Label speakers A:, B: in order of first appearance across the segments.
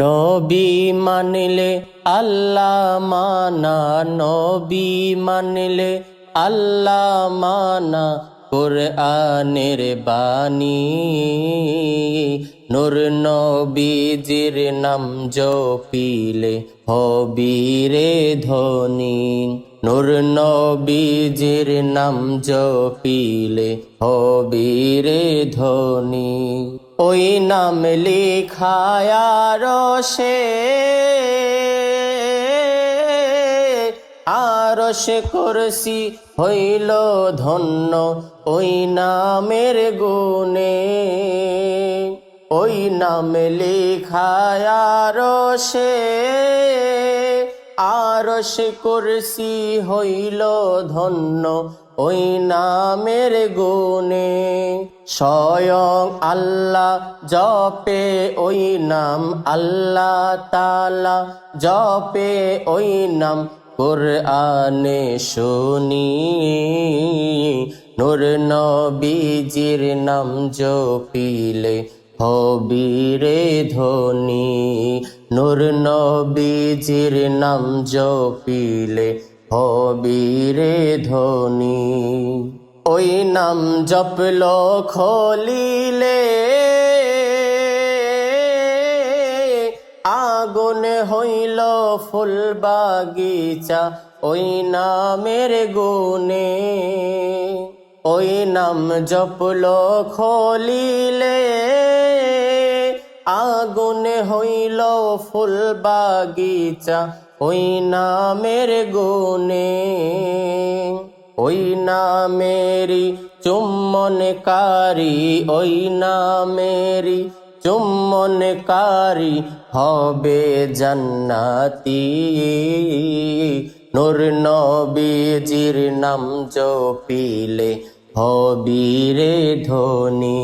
A: নবী মানলে আল্লাহ মানা, নবী মানলে আল্লাহ মানা, কুরআনের বাণী। নূর নবীজির নাম জপিলে হবি রে ধনী। নূর নবীজির নাম জপিলে হবি রে ধনী। ওই নাম লিখায়া রসে আরশে কুরসি হইল ধন্য ওই নামের গুণে। ওই নাম লিখায়া রসে আরশে কুরসি হইল ধন্য ওই নামের গুণে। স্বয়ং আল্লাহ জপে ওই নাম, আল্লাহ তাআলা জপে ওই নাম কুরআনে শুনি। নূর নবীজির নাম জপিলে হবি রে ধনী। নূর নবীজির নাম জপিলে হবি রে ধনী। ওই নাম জপল খলিলে আগুন হইল ফুল বাগিচা ওই নামের গুণে। ওই নাম জপল খলিলে আগুন হইল ফুল বাগিচা ওই নামের গুণে। ওই নামেরি চুম্বনকারী, ওই নামেরি চুম্বনকারী হবে জান্নাতি। নূর নবীজির নাম জপিলে হবি রে ধনী।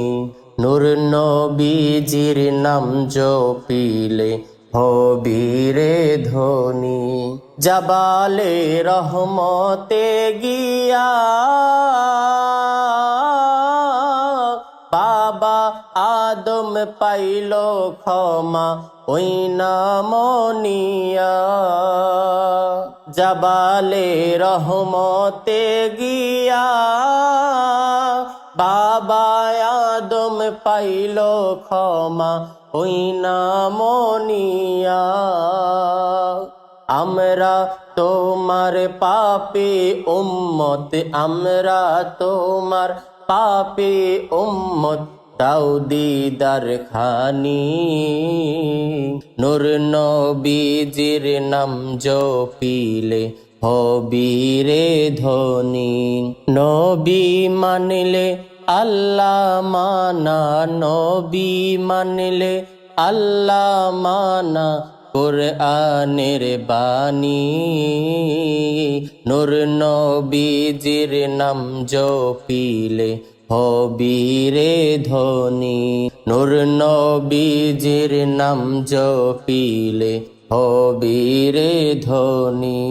A: নূর নবীজির নাম জপিলে হবি রে ধনী। জাবালে রহমতে গিয়া বাবা আদম পাইল ক্ষমা ওই নাম নিয়া। জাবালে রহমতে গিয়া বাবা আদম পাইল ক্ষমা ওই নাম নিয়া। আমরা তোমার পাপী উম্মত, আমরা তোমার পাপী উম্মত, দাও দিদার খানি। নূর নবীজির নাম জপিলে হবি রে ধনী। নবী মানলে আল্লাহ মানা, নবী মানলে আল্লাহ মানা, কুরআনের বাণী। নূর নবীজির নাম জপিলে হবি রে ধনী। নূর নবীজির নাম জপিলে হবি রে ধনী।